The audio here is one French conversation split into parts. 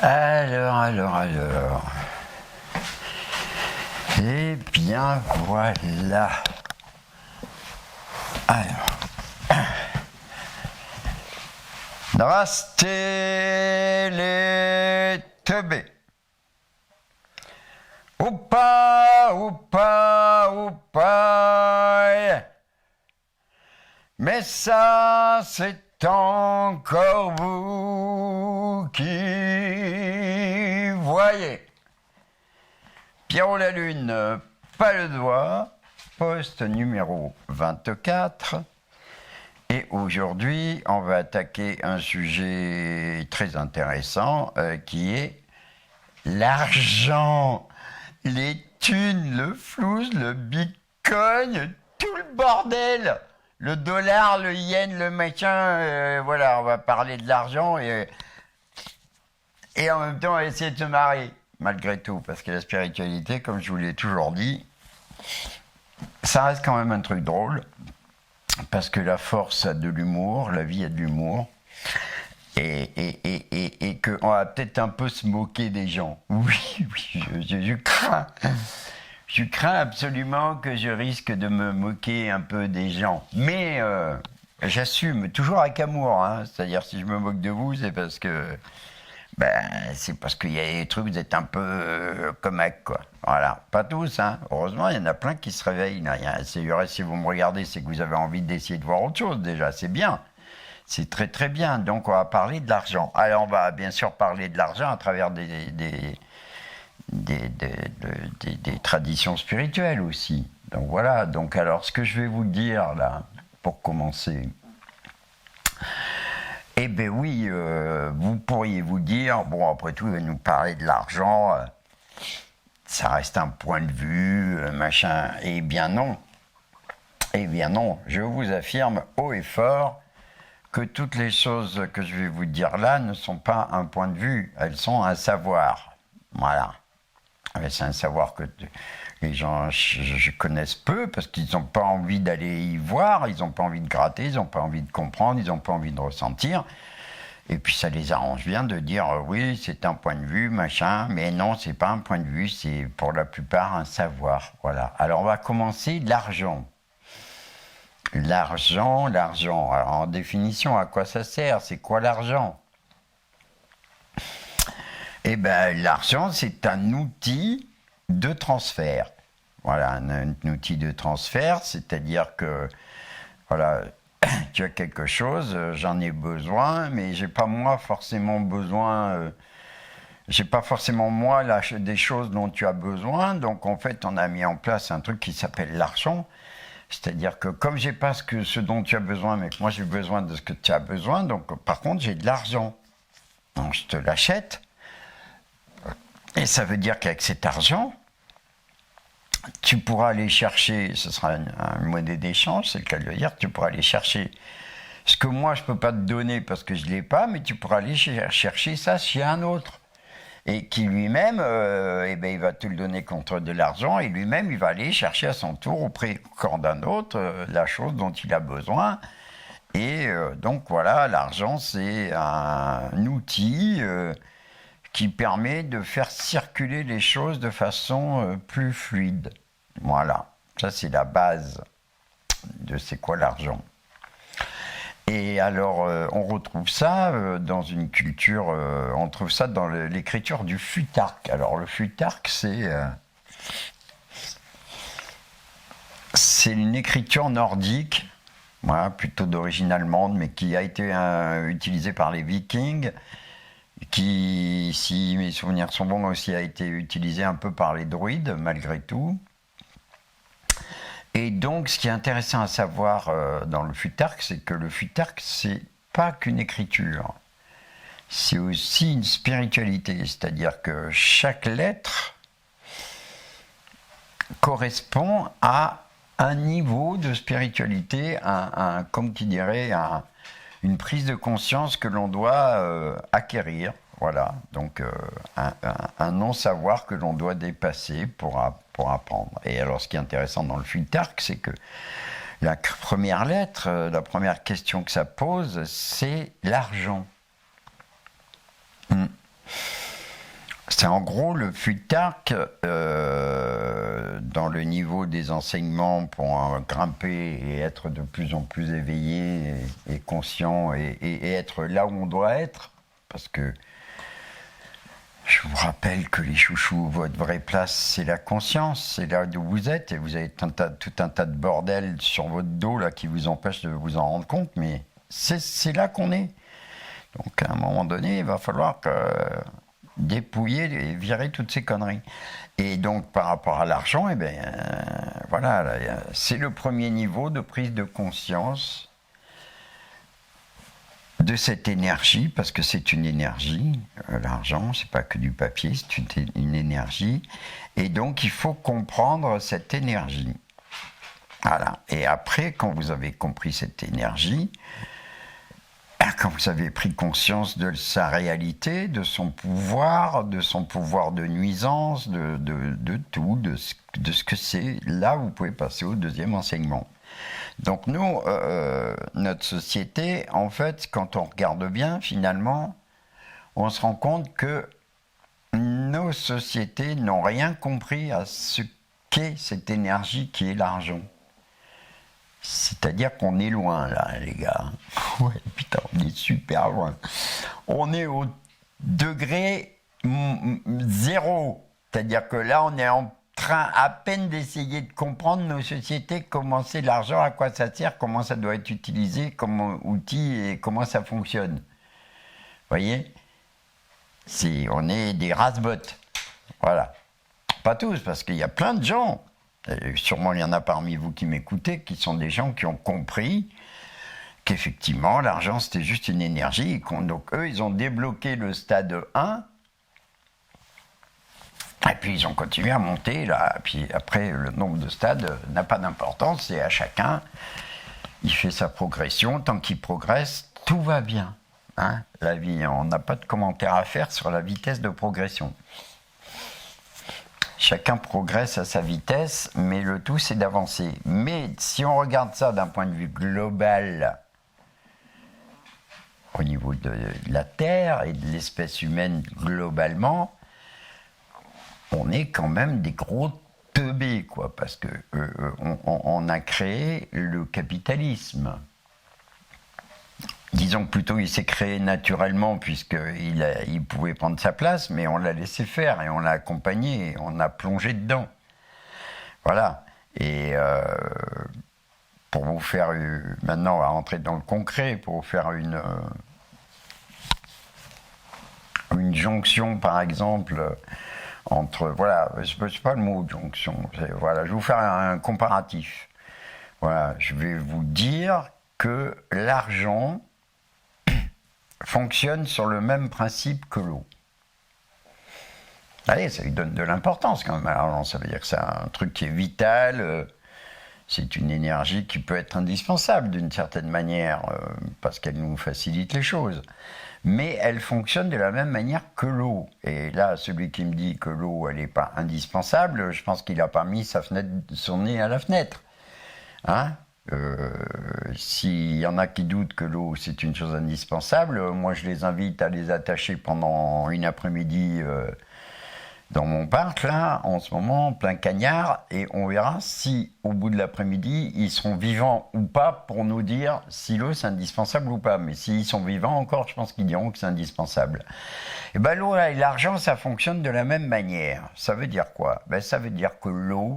Alors. Eh bien, voilà. Alors. Drasté les teubés. Oupa. Mais ça, c'est encore vous qui voyez. Pierrot la Lune, pas le doigt, poste numéro 24. Et aujourd'hui, on va attaquer un sujet très intéressant qui est l'argent, les thunes, le flouze, le bitcoin, tout le bordel. Le dollar, le yen, le machin, voilà, on va parler de l'argent et en même temps on va essayer de se marrer, malgré tout, parce que la spiritualité, comme je vous l'ai toujours dit, ça reste quand même un truc drôle, parce que la force a de l'humour, la vie a de l'humour, et qu'on va peut-être un peu se moquer des gens. Oui, je crains. Je crains absolument que je risque de me moquer un peu des gens. Mais j'assume, toujours avec amour. Hein. C'est-à-dire, si je me moque de vous, c'est parce que... c'est parce qu'il y a des trucs, vous êtes un peu comiques, quoi. Voilà. Pas tous, hein. Heureusement, il y en a plein qui se réveillent. Si vous me regardez, c'est que vous avez envie d'essayer de voir autre chose, déjà. C'est bien. C'est très, très bien. Donc, on va parler de l'argent. Alors, on va bien sûr parler de l'argent à travers des traditions spirituelles aussi. Donc voilà, donc alors ce que je vais vous dire là, pour commencer, eh bien oui, vous pourriez vous dire, bon après tout, il va nous parler de l'argent, ça reste un point de vue, machin, eh bien non, je vous affirme haut et fort que toutes les choses que je vais vous dire là ne sont pas un point de vue, elles sont un savoir, voilà. C'est un savoir que les gens je connaissent peu parce qu'ils n'ont pas envie d'aller y voir, ils n'ont pas envie de gratter, ils n'ont pas envie de comprendre, ils n'ont pas envie de ressentir. Et puis ça les arrange bien de dire oui, c'est un point de vue, machin, mais non, c'est pas un point de vue, c'est pour la plupart un savoir. Voilà. Alors on va commencer l'argent. L'argent. Alors en définition, à quoi ça sert? C'est quoi l'argent? Eh bien, l'argent, c'est un outil de transfert. Voilà, un outil de transfert, c'est-à-dire que, voilà, tu as quelque chose, j'en ai besoin, mais j'ai pas moi forcément besoin, j'ai pas forcément moi des choses dont tu as besoin, donc en fait, on a mis en place un truc qui s'appelle l'argent, c'est-à-dire que comme j'ai pas ce dont tu as besoin, mais que moi j'ai besoin de ce que tu as besoin, donc par contre, j'ai de l'argent. Donc je te l'achète. Et ça veut dire qu'avec cet argent, tu pourras aller chercher, ce sera une monnaie d'échange, c'est le cas de le dire, tu pourras aller chercher ce que moi je ne peux pas te donner parce que je ne l'ai pas, mais tu pourras aller chercher ça chez un autre. Et qui lui-même, il va te le donner contre de l'argent, et lui-même, il va aller chercher à son tour auprès encore d'un autre la chose dont il a besoin. Et donc voilà, l'argent, c'est un outil... qui permet de faire circuler les choses de façon plus fluide. Voilà, ça c'est la base de c'est quoi l'argent. Et alors, on retrouve ça dans une culture, on trouve ça dans l'écriture du Futark. Alors le Futark, c'est une écriture nordique, voilà, plutôt d'origine allemande, mais qui a été utilisée par les Vikings, qui, si mes souvenirs sont bons, aussi a été utilisé un peu par les druides, malgré tout. Et donc, ce qui est intéressant à savoir dans le Futark, c'est que le Futark, c'est pas qu'une écriture, c'est aussi une spiritualité, c'est-à-dire que chaque lettre correspond à un niveau de spiritualité, comme qui dirait, une prise de conscience que l'on doit acquérir, voilà, donc un non-savoir que l'on doit dépasser pour apprendre. Et alors ce qui est intéressant dans le Futark, c'est que la première lettre, la première question que ça pose, c'est l'argent. C'est en gros le Futark dans le niveau des enseignements pour grimper et être de plus en plus éveillé et conscient et être là où on doit être. Parce que je vous rappelle que les chouchous, votre vraie place, c'est la conscience, c'est là où vous êtes et vous avez tout un tas de bordel sur votre dos là qui vous empêche de vous en rendre compte, mais c'est là qu'on est. Donc à un moment donné, il va falloir dépouiller et virer toutes ces conneries. Et donc par rapport à l'argent, eh bien, voilà, là, c'est le premier niveau de prise de conscience de cette énergie, parce que c'est une énergie, l'argent, c'est pas que du papier, c'est une énergie, et donc il faut comprendre cette énergie. Voilà. Et après, quand vous avez compris cette énergie, quand vous avez pris conscience de sa réalité, de son pouvoir de nuisance, de tout, de ce que c'est, là vous pouvez passer au deuxième enseignement. Donc nous, notre société, en fait, quand on regarde bien, finalement, on se rend compte que nos sociétés n'ont rien compris à ce qu'est cette énergie qui est l'argent. C'est-à-dire qu'on est loin, là, les gars. Ouais, putain, on est super loin. On est au degré 0. C'est-à-dire que là, on est en train à peine d'essayer de comprendre nos sociétés, comment c'est l'argent, à quoi ça sert, comment ça doit être utilisé comme outil et comment ça fonctionne. Vous voyez ? On est des rasbots. Voilà. Pas tous, parce qu'il y a plein de gens, et sûrement il y en a parmi vous qui m'écoutez, qui sont des gens qui ont compris qu'effectivement l'argent c'était juste une énergie, et donc eux ils ont débloqué le stade 1, et puis ils ont continué à monter là, et puis après le nombre de stades n'a pas d'importance, c'est à chacun, il fait sa progression, tant qu'il progresse, tout va bien. Hein, la vie, on n'a pas de commentaire à faire sur la vitesse de progression. Chacun progresse à sa vitesse, mais le tout c'est d'avancer. Mais si on regarde ça d'un point de vue global, au niveau de la Terre et de l'espèce humaine globalement, on est quand même des gros teubés, quoi, parce que on a créé le capitalisme. Disons plutôt il s'est créé naturellement puisqu'il pouvait prendre sa place, mais on l'a laissé faire et on l'a accompagné et on a plongé dedans. Voilà. Et pour vous faire... maintenant, on va rentrer dans le concret, pour vous faire une jonction, par exemple, entre... Voilà, c'est pas le mot jonction. Voilà, je vais vous faire un comparatif. Voilà, je vais vous dire que l'argent fonctionne sur le même principe que l'eau. Allez, ça lui donne de l'importance quand même. Alors, ça veut dire que c'est un truc qui est vital, c'est une énergie qui peut être indispensable d'une certaine manière, parce qu'elle nous facilite les choses. Mais elle fonctionne de la même manière que l'eau. Et là, celui qui me dit que l'eau, elle n'est pas indispensable, je pense qu'il n'a pas mis son nez à la fenêtre. Hein ? S'il y en a qui doutent que l'eau c'est une chose indispensable, moi je les invite à les attacher pendant une après-midi dans mon parc là, en ce moment, plein cagnard, et on verra si au bout de l'après-midi ils seront vivants ou pas pour nous dire si l'eau c'est indispensable ou pas. Mais s'ils sont vivants encore, je pense qu'ils diront que c'est indispensable. Et ben l'eau et l'argent ça fonctionne de la même manière. Ça veut dire quoi ? Ben ça veut dire que l'eau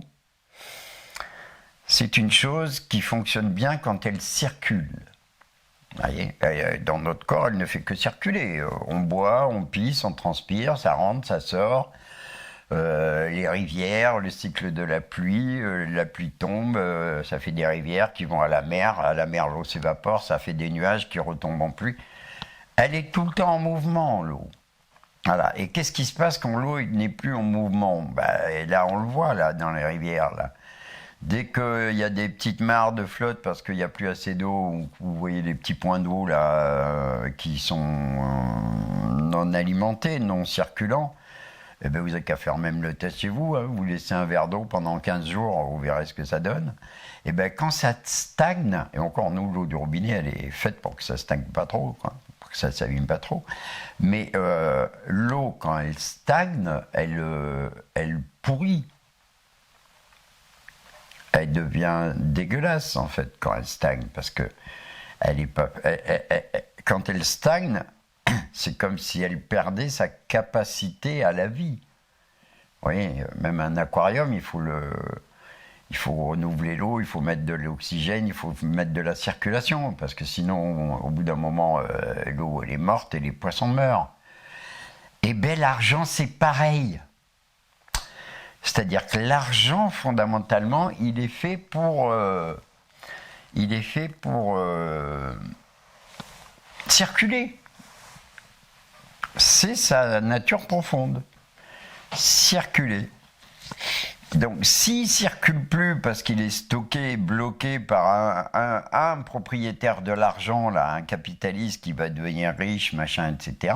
c'est une chose qui fonctionne bien quand elle circule. Vous voyez, dans notre corps, elle ne fait que circuler. On boit, on pisse, on transpire, ça rentre, ça sort. Les rivières, le cycle de la pluie tombe, ça fait des rivières qui vont à la mer. À la mer, l'eau s'évapore, ça fait des nuages qui retombent en pluie. Elle est tout le temps en mouvement, l'eau. Voilà. Et qu'est-ce qui se passe quand l'eau n'est plus en mouvement ? Ben, là, on le voit, là, dans les rivières, là. Dès qu'il y a des petites mares de flotte parce qu'il n'y a plus assez d'eau, ou vous voyez les petits points d'eau là qui sont non alimentés, non circulants, eh ben vous n'avez qu'à faire même le test chez vous. Hein, vous laissez un verre d'eau pendant 15 jours, vous verrez ce que ça donne. Et ben quand ça stagne, et encore nous l'eau du robinet elle est faite pour que ça stagne pas trop, quoi. pour que ça ne s'abîme pas trop. Mais l'eau, quand elle stagne, elle pourrit. Elle devient dégueulasse, en fait, quand elle stagne, parce que elle est pas, quand elle stagne, c'est comme si elle perdait sa capacité à la vie. Vous voyez, même un aquarium, il faut renouveler l'eau, il faut mettre de l'oxygène, il faut mettre de la circulation, parce que sinon, au bout d'un moment, l'eau, elle est morte et les poissons meurent. Et bien, l'argent, c'est pareil. C'est-à-dire que l'argent, fondamentalement, il est fait pour circuler. C'est sa nature profonde. Circuler. Donc, s'il ne circule plus parce qu'il est stocké, bloqué par un propriétaire de l'argent, là, un capitaliste qui va devenir riche, machin, etc.,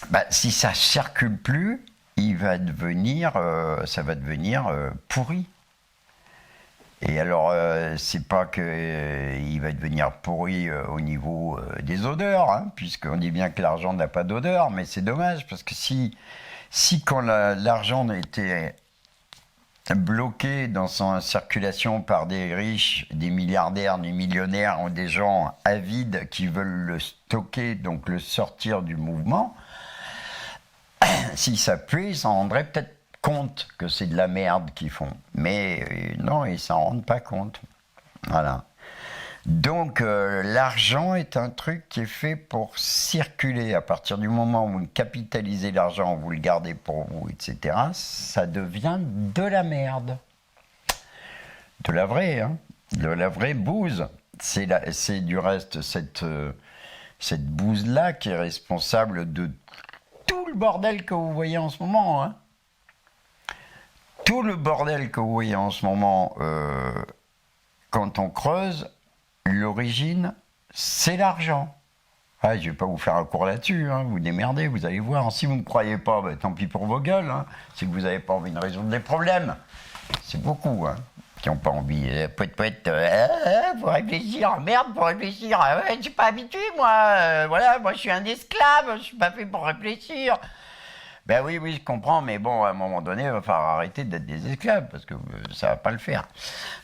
bah, si ça ne circule plus, ça va devenir pourri. Et alors, c'est pas qu'il va devenir pourri au niveau des odeurs, hein, puisqu'on dit bien que l'argent n'a pas d'odeur, mais c'est dommage, parce que si quand l'argent était bloqué dans sa circulation par des riches, des milliardaires, des millionnaires, ou des gens avides qui veulent le stocker, donc le sortir du mouvement, si ça plaît, ils s'en rendraient peut-être compte que c'est de la merde qu'ils font. Mais non, ils s'en rendent pas compte. Voilà. Donc l'argent est un truc qui est fait pour circuler. À partir du moment où vous capitalisez l'argent, vous le gardez pour vous, etc., ça devient de la merde. De la vraie, hein. De la vraie bouse. C'est du reste cette bouse-là qui est responsable de tout le bordel que vous voyez en ce moment, hein. Tout le bordel que vous voyez en ce moment, quand on creuse, l'origine, c'est l'argent. Ah, je ne vais pas vous faire un cours là-dessus, hein, vous démerdez, vous allez voir. Si vous ne me croyez pas, bah, tant pis pour vos gueules, hein, c'est que vous n'avez pas envie de résoudre des problèmes. C'est beaucoup, hein, qui n'ont pas envie. Faut réfléchir, merde, faut réfléchir. Ouais, je suis pas habitué, moi. Voilà, moi je suis un esclave, je suis pas fait pour réfléchir. Ben oui, je comprends, mais bon, à un moment donné, il va falloir arrêter d'être des esclaves, parce que ça va pas le faire.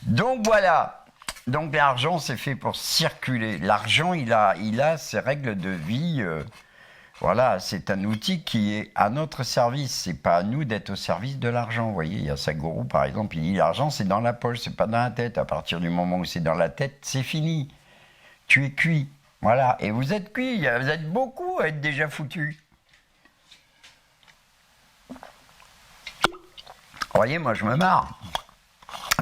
Donc voilà. Donc l'argent, c'est fait pour circuler. L'argent, il a ses règles de vie. Voilà, c'est un outil qui est à notre service. C'est pas à nous d'être au service de l'argent. Vous voyez, il y a Sadhguru, par exemple, il dit l'argent, c'est dans la poche, c'est pas dans la tête. À partir du moment où c'est dans la tête, c'est fini. Tu es cuit. Voilà. Et vous êtes cuit. Vous êtes beaucoup à être déjà foutus. Vous voyez, moi, je me marre.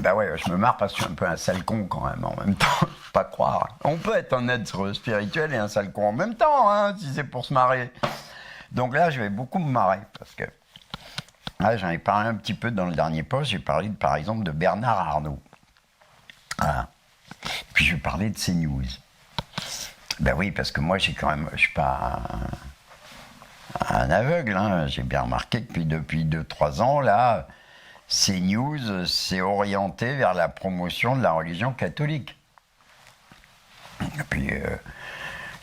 Ben ouais, je me marre parce que je suis un peu un sale con quand même, en même temps. Pas croire. On peut être un être spirituel et un sale con en même temps, hein, si c'est pour se marrer. Donc là, je vais beaucoup me marrer parce que là, j'en ai parlé un petit peu dans le dernier post. J'ai parlé, par exemple, de Bernard Arnault. Voilà. Puis je vais parler de CNews. Ben oui, parce que moi, je suis pas un aveugle. Hein. J'ai bien remarqué que depuis 2-3 ans, là, CNews s'est orienté vers la promotion de la religion catholique. Et puis,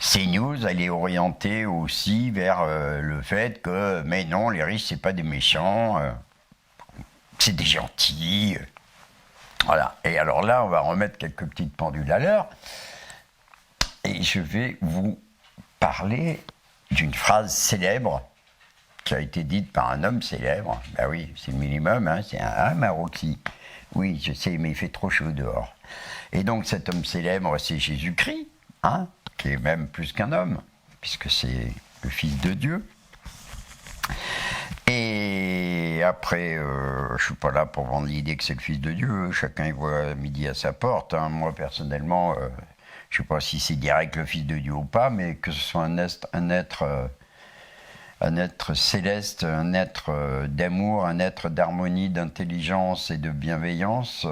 CNews, elle est orientée aussi vers le fait que, mais non, les riches, c'est pas des méchants, c'est des gentils. Voilà. Et alors là, on va remettre quelques petites pendules à l'heure. Et je vais vous parler d'une phrase célèbre qui a été dite par un homme célèbre. Ben oui, c'est le minimum, hein, c'est un Maroki. Oui, je sais, mais il fait trop chaud dehors. Et donc cet homme célèbre, c'est Jésus-Christ, hein, qui est même plus qu'un homme, puisque c'est le Fils de Dieu. Et après, je ne suis pas là pour vendre l'idée que c'est le Fils de Dieu, chacun y voit midi à sa porte. Hein. Moi, personnellement, je ne sais pas si c'est direct le Fils de Dieu ou pas, mais que ce soit un être céleste, un être d'amour, un être d'harmonie, d'intelligence et de bienveillance,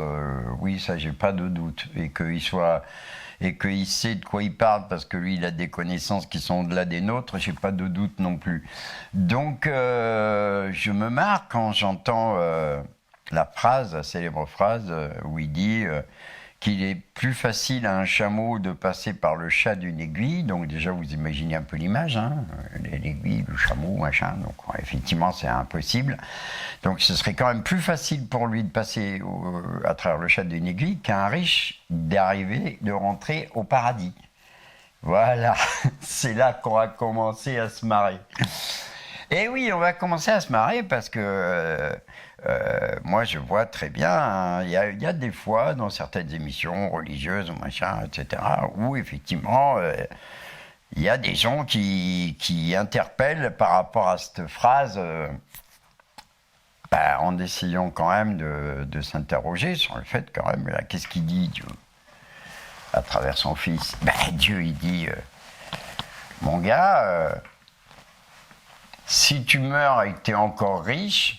oui, ça, j'ai pas de doute. Et qu'il sait de quoi il parle, parce que lui, il a des connaissances qui sont au-delà des nôtres, j'ai pas de doute non plus. Donc, je me marre quand j'entends la célèbre phrase, où il dit qu'il est plus facile à un chameau de passer par le chat d'une aiguille. Donc déjà, vous imaginez un peu l'image, hein, l'aiguille, le chameau, machin. Donc effectivement, c'est impossible. Donc ce serait quand même plus facile pour lui de passer à travers le chat d'une aiguille qu'un riche de rentrer au paradis. Voilà, c'est là qu'on va commencer à se marrer. Et oui, on va commencer à se marrer parce que moi, je vois très bien, hein, il y a des fois dans certaines émissions religieuses ou machin, etc., où effectivement, il y a des gens qui interpellent par rapport à cette phrase, en essayant quand même de s'interroger sur le fait quand même, là, qu'est-ce qu'il dit Dieu à travers son fils? Dieu, il dit, mon gars, si tu meurs et que tu es encore riche,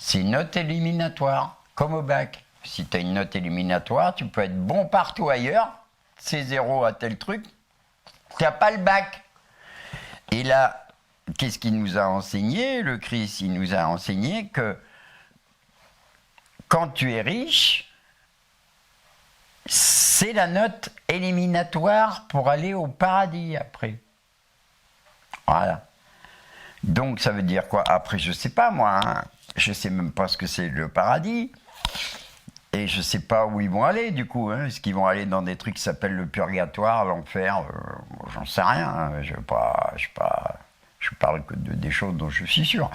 c'est une note éliminatoire, comme au bac. Si tu as une note éliminatoire, tu peux être bon partout ailleurs, c'est 0 à tel truc, tu n'as pas le bac. Et là, qu'est-ce qu'il nous a enseigné, le Christ? Il nous a enseigné que quand tu es riche, c'est la note éliminatoire pour aller au paradis après. Voilà. Donc ça veut dire quoi? Après, je sais pas moi, hein. Je sais même pas ce que c'est le paradis. Et je sais pas où ils vont aller du coup. Hein. Est-ce qu'ils vont aller dans des trucs qui s'appellent le purgatoire, l'enfer? J'en sais rien. Hein. Je parle que des choses dont je suis sûr.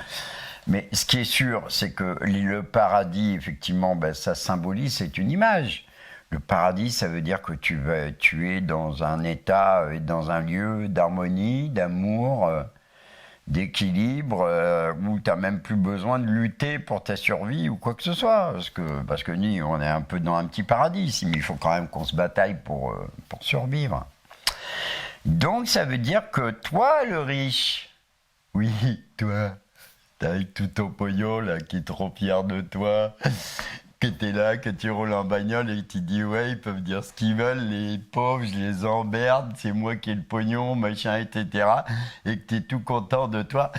Mais ce qui est sûr, c'est que le paradis, effectivement, ça symbolise, c'est une image. Le paradis, ça veut dire que tu es dans un état, dans un lieu d'harmonie, d'amour, d'équilibre, où tu n'as même plus besoin de lutter pour ta survie ou quoi que ce soit. Parce que nous, on est un peu dans un petit paradis ici, mais il faut quand même qu'on se bataille pour survivre. Donc ça veut dire que toi, le riche, oui, toi, avec tout ton pognon là, qui est trop fier de toi, que t'es là, que tu roules en bagnole et que tu dis ouais, ils peuvent dire ce qu'ils veulent, les pauvres, je les emmerde, c'est moi qui ai le pognon, machin, etc. Et que t'es tout content de toi.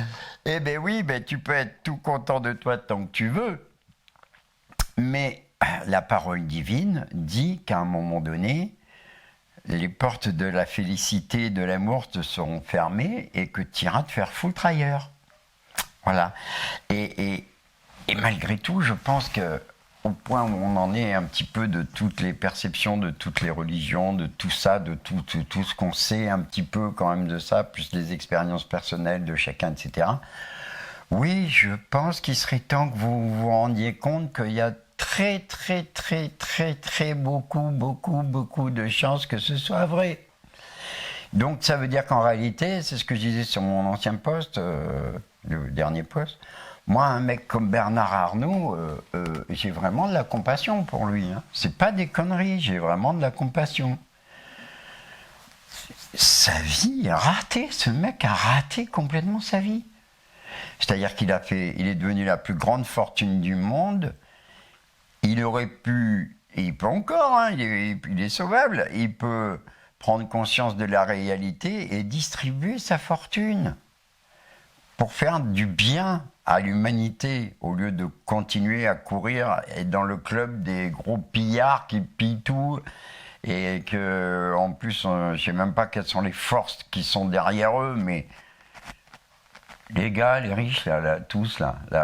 Eh ben oui, tu peux être tout content de toi tant que tu veux. Mais la parole divine dit qu'à un moment donné, les portes de la félicité, de l'amour te seront fermées et que tu iras te faire foutre ailleurs. Voilà. Et malgré tout, je pense que au point où on en est un petit peu de toutes les perceptions, de toutes les religions, de tout ça, de tout ce qu'on sait un petit peu quand même de ça, plus les expériences personnelles de chacun, etc. Oui, je pense qu'il serait temps que vous vous rendiez compte qu'il y a très beaucoup de chances que ce soit vrai. Donc ça veut dire qu'en réalité, c'est ce que je disais sur mon ancien poste, le dernier poste, moi, un mec comme Bernard Arnault, j'ai vraiment de la compassion pour lui. Hein. C'est pas des conneries, j'ai vraiment de la compassion. Sa vie est ratée, ce mec a raté complètement sa vie. C'est-à-dire qu'il est devenu la plus grande fortune du monde. Il aurait pu, et il peut encore, hein, il est sauvable, il peut prendre conscience de la réalité et distribuer sa fortune pour faire du bien à l'humanité, au lieu de continuer à courir dans le club des gros pillards qui pillent tout, et que, en plus, je ne sais même pas quelles sont les forces qui sont derrière eux, mais les gars, les riches, tous,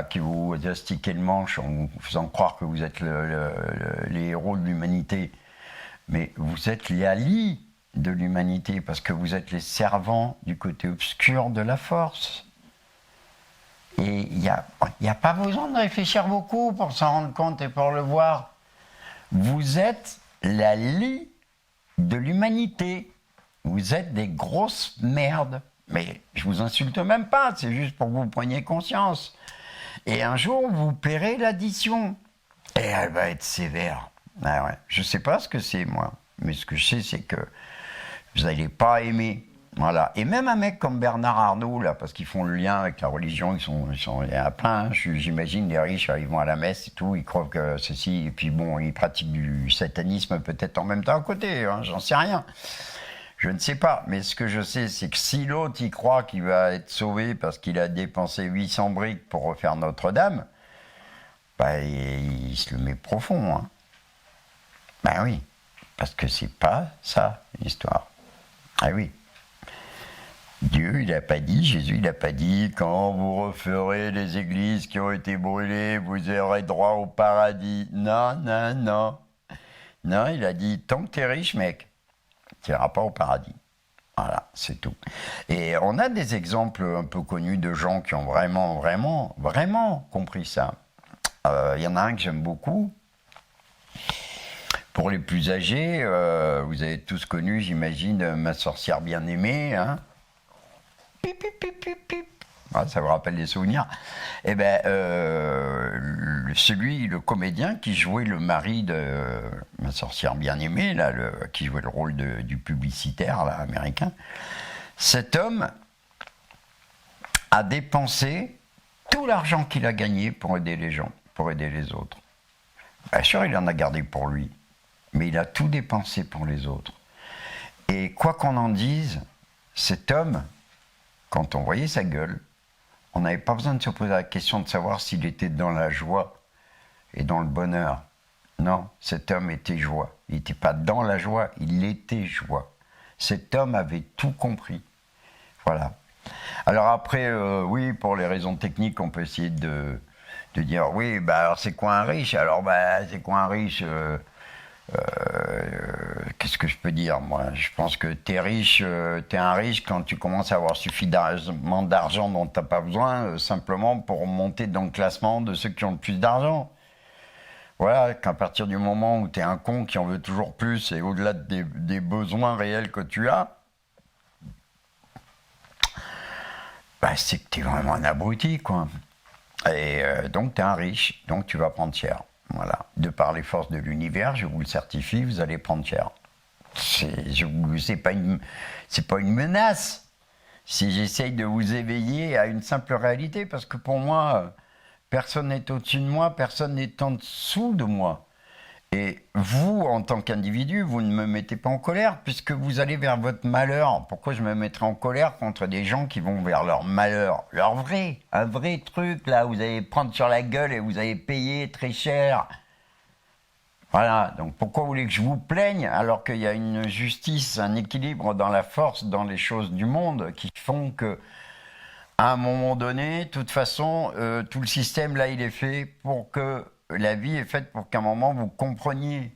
qui vous astiquez le manche en vous faisant croire que vous êtes les héros de l'humanité, mais vous êtes les alliés de l'humanité, parce que vous êtes les servants du côté obscur de la force. Et il n'y a pas besoin de réfléchir beaucoup pour s'en rendre compte et pour le voir. Vous êtes la lie de l'humanité. Vous êtes des grosses merdes. Mais je vous insulte même pas, c'est juste pour que vous preniez conscience. Et un jour, vous paierez l'addition. Et elle va être sévère. Ah ouais. Je ne sais pas ce que c'est, moi. Mais ce que je sais, c'est que vous n'allez pas aimer. Voilà. Et même un mec comme Bernard Arnault, là, parce qu'ils font le lien avec la religion, il y en a plein, hein. J'imagine les riches, ils vont à la messe et tout, ils croient que ceci, et puis bon, ils pratiquent du satanisme peut-être en même temps à côté, hein, j'en sais rien. Je ne sais pas, mais ce que je sais, c'est que si l'autre, il croit qu'il va être sauvé parce qu'il a dépensé 800 briques pour refaire Notre-Dame, il se le met profond, hein. Ben oui. Parce que c'est pas ça, l'histoire. Ah oui. Dieu, il n'a pas dit, Jésus, il n'a pas dit, quand vous referez les églises qui ont été brûlées, vous aurez droit au paradis. Non, non, non. Non, il a dit, tant que t'es riche, mec, tu n'iras pas au paradis. Voilà, c'est tout. Et on a des exemples un peu connus de gens qui ont vraiment, vraiment, vraiment compris ça. Il y en a un que j'aime beaucoup. Pour les plus âgés, vous avez tous connu, j'imagine, Ma sorcière bien-aimée, hein. Pip, pip, pip, pip, pip. Ah, ça vous rappelle des souvenirs. Eh bien, le comédien qui jouait le mari de Ma sorcière bien-aimée, là, qui jouait le rôle du publicitaire là, américain, cet homme a dépensé tout l'argent qu'il a gagné pour aider les gens, pour aider les autres. Bien sûr, il en a gardé pour lui, mais il a tout dépensé pour les autres. Et quoi qu'on en dise, cet homme, quand on voyait sa gueule, on n'avait pas besoin de se poser la question de savoir s'il était dans la joie et dans le bonheur. Non, cet homme était joie. Il n'était pas dans la joie, il était joie. Cet homme avait tout compris. Voilà. Alors après, oui, pour les raisons techniques, on peut essayer de dire, oui, bah alors c'est quoi un riche? Alors, bah, c'est quoi un riche? Qu'est-ce que je peux dire, moi? Je pense que t'es riche, t'es un riche quand tu commences à avoir suffisamment d'argent dont t'as pas besoin, simplement pour monter dans le classement de ceux qui ont le plus d'argent. Voilà, qu'à partir du moment où t'es un con qui en veut toujours plus et au-delà des besoins réels que tu as, bah, c'est que t'es vraiment un abruti, quoi. Et donc t'es un riche, donc tu vas prendre cher. Voilà. De par les forces de l'univers, je vous le certifie, vous allez prendre cher. C'est pas une menace. Si j'essaye de vous éveiller à une simple réalité, parce que pour moi, personne n'est au-dessus de moi, personne n'est en dessous de moi. Et vous, en tant qu'individu, vous ne me mettez pas en colère, puisque vous allez vers votre malheur. Pourquoi je me mettrais en colère contre des gens qui vont vers leur malheur? Un vrai truc, là, vous allez prendre sur la gueule et vous allez payer très cher. Voilà, donc pourquoi vous voulez que je vous plaigne alors qu'il y a une justice, un équilibre dans la force, dans les choses du monde qui font que, à un moment donné, de toute façon, tout le système là, il est fait pour que la vie est faite pour qu'à un moment vous compreniez.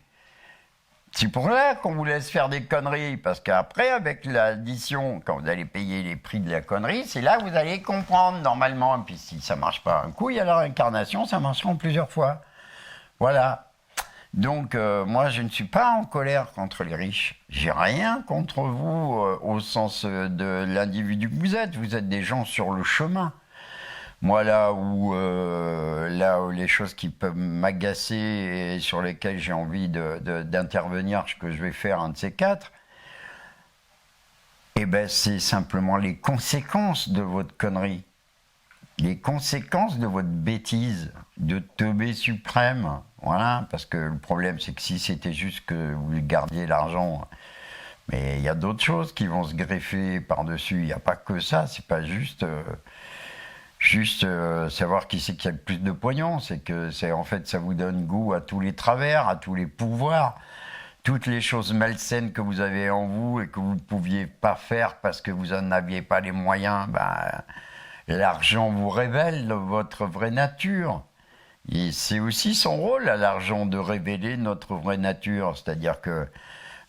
C'est pour ça qu'on vous laisse faire des conneries, parce qu'après, avec l'addition, quand vous allez payer les prix de la connerie, c'est là que vous allez comprendre normalement. Et puis si ça marche pas un coup, il y a la réincarnation, ça marchera en plusieurs fois. Voilà. Donc, moi, je ne suis pas en colère contre les riches. J'ai rien contre vous au sens de l'individu que vous êtes. Vous êtes des gens sur le chemin. Moi, là où les choses qui peuvent m'agacer et sur lesquelles j'ai envie d'intervenir, ce que je vais faire un de ces quatre, eh ben, c'est simplement les conséquences de votre connerie. Les conséquences de votre bêtise, de teubé suprême. Voilà, parce que le problème, c'est que si c'était juste que vous gardiez l'argent, mais il y a d'autres choses qui vont se greffer par-dessus. Il n'y a pas que ça, c'est pas juste... savoir qui c'est qui a le plus de pognon, c'est que en fait ça vous donne goût à tous les travers, à tous les pouvoirs, toutes les choses malsaines que vous avez en vous et que vous ne pouviez pas faire parce que vous n'en aviez pas les moyens. Ben, l'argent vous révèle votre vraie nature. Et c'est aussi son rôle à l'argent de révéler notre vraie nature, c'est-à-dire que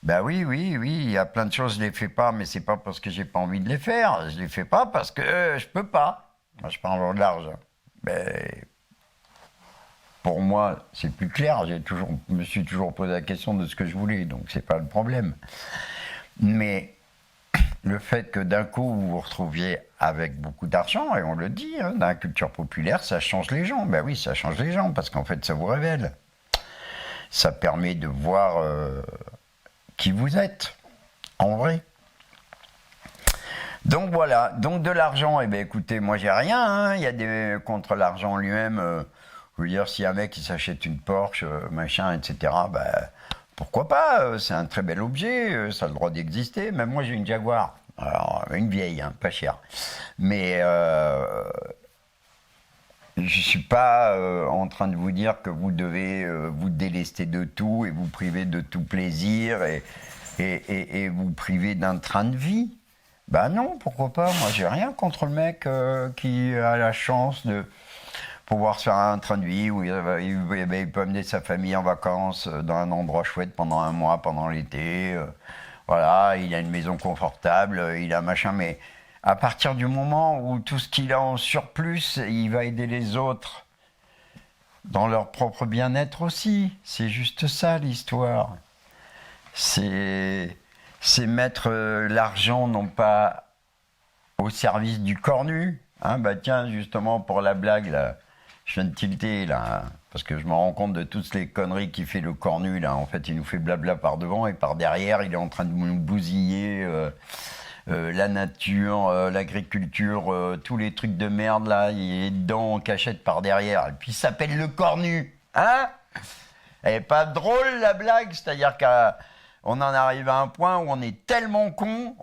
ben oui, il y a plein de choses, je les fais pas, mais c'est pas parce que j'ai pas envie de les faire, je les fais pas parce que je peux pas. Moi, je parle de l'argent. Mais pour moi, c'est plus clair. Je me suis toujours posé la question de ce que je voulais, donc c'est pas le problème. Mais le fait que d'un coup vous vous retrouviez avec beaucoup d'argent, et on le dit, hein, dans la culture populaire, ça change les gens. Ben oui, ça change les gens parce qu'en fait, ça vous révèle. Ça permet de voir qui vous êtes en vrai. Donc voilà, donc de l'argent, eh bien écoutez, moi j'ai rien, hein. Il y a contre l'argent lui-même, je veux dire, si un mec il s'achète une Porsche, machin, etc., ben, pourquoi pas, c'est un très bel objet, ça a le droit d'exister, même moi j'ai une Jaguar, alors une vieille, hein, pas chère, mais je suis pas en train de vous dire que vous devez vous délester de tout et vous priver de tout plaisir et vous priver d'un train de vie. Bah non, pourquoi pas? Moi, j'ai rien contre le mec qui a la chance de pouvoir se faire un train de vie où il peut amener sa famille en vacances dans un endroit chouette pendant un mois, pendant l'été. Voilà, il a une maison confortable, il a machin, mais à partir du moment où tout ce qu'il a en surplus, il va aider les autres dans leur propre bien-être aussi. C'est juste ça l'histoire. C'est mettre l'argent non pas au service du cornu. Hein, bah tiens, justement, pour la blague, là, je viens de tilter, là, hein, parce que je me rends compte de toutes les conneries qu'il fait le cornu, là. En fait, il nous fait blabla par devant et par derrière, il est en train de nous bousiller la nature, l'agriculture, tous les trucs de merde, là. Il est dedans en cachette par derrière. Et puis, il s'appelle le cornu. Hein? Elle est pas drôle, la blague? C'est-à-dire qu'on en arrive à un point où on est tellement con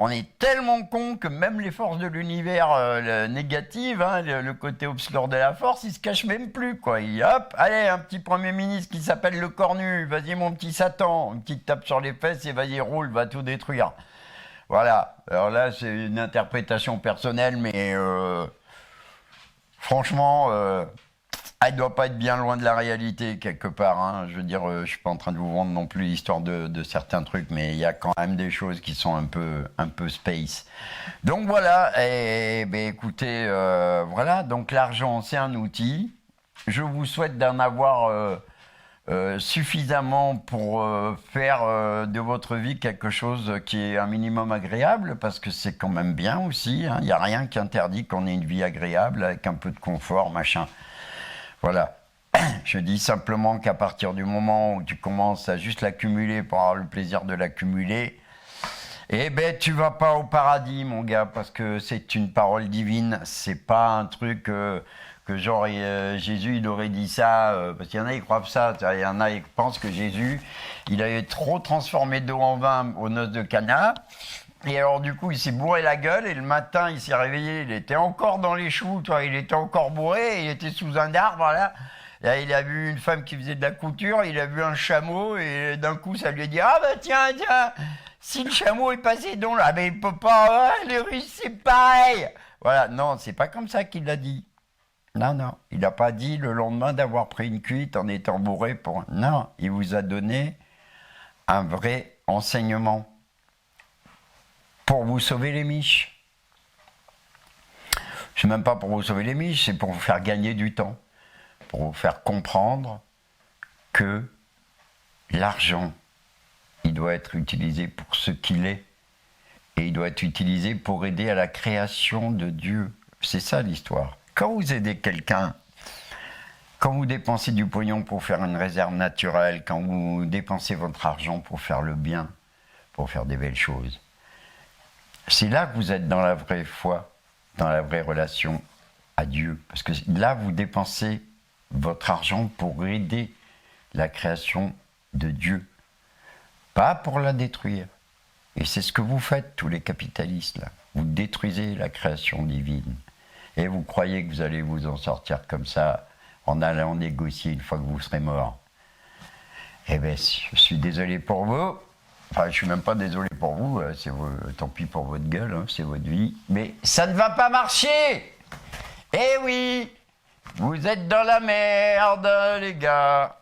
que même les forces de l'univers négatives, hein, le côté obscur de la force, il se cache même plus, quoi. Hop, allez, un petit premier ministre qui s'appelle le cornu, vas-y mon petit Satan, une petite tape sur les fesses et vas-y roule, va tout détruire. Voilà, alors là c'est une interprétation personnelle, mais franchement, elle doit pas être bien loin de la réalité quelque part. Hein. Je veux dire, je suis pas en train de vous vendre non plus l'histoire de certains trucs, mais il y a quand même des choses qui sont un peu space. Donc voilà, et ben écoutez, voilà. Donc l'argent, c'est un outil. Je vous souhaite d'en avoir suffisamment pour faire de votre vie quelque chose qui est un minimum agréable, parce que c'est quand même bien aussi. Hein. Il n'y a rien qui interdit qu'on ait une vie agréable avec un peu de confort, machin. Voilà. Je dis simplement qu'à partir du moment où tu commences à juste l'accumuler pour avoir le plaisir de l'accumuler, eh ben tu vas pas au paradis, mon gars, parce que c'est une parole divine. C'est pas un truc que genre Jésus il aurait dit ça, parce qu'il y en a qui croient ça. Il y en a qui pensent que Jésus il avait trop transformé d'eau en vin aux noces de Cana. Et alors du coup, il s'est bourré la gueule et le matin, il s'est réveillé, il était encore dans les choux, toi, il était encore bourré, il était sous un arbre, là. Là, il a vu une femme qui faisait de la couture, il a vu un chameau et d'un coup, ça lui a dit « Ah bah tiens, si le chameau est passé donc là, mais il peut pas, hein, les Russes, c'est pareil !» Voilà, non, c'est pas comme ça qu'il l'a dit. Non, non, il n'a pas dit le lendemain d'avoir pris une cuite en étant bourré pour... Non, il vous a donné un vrai enseignement. Pour vous sauver les miches. C'est même pas pour vous sauver les miches, c'est pour vous faire gagner du temps. Pour vous faire comprendre que l'argent, il doit être utilisé pour ce qu'il est. Et il doit être utilisé pour aider à la création de Dieu. C'est ça l'histoire. Quand vous aidez quelqu'un, quand vous dépensez du pognon pour faire une réserve naturelle, quand vous dépensez votre argent pour faire le bien, pour faire des belles choses, c'est là que vous êtes dans la vraie foi, dans la vraie relation à Dieu. Parce que là, vous dépensez votre argent pour aider la création de Dieu, pas pour la détruire. Et c'est ce que vous faites, tous les capitalistes, là. Vous détruisez la création divine. Et vous croyez que vous allez vous en sortir comme ça, en allant négocier une fois que vous serez mort. Eh bien, je suis désolé pour vous. Enfin, je suis même pas désolé pour vous, tant pis pour votre gueule, hein, c'est votre vie. Mais ça ne va pas marcher. Eh oui, vous êtes dans la merde, les gars.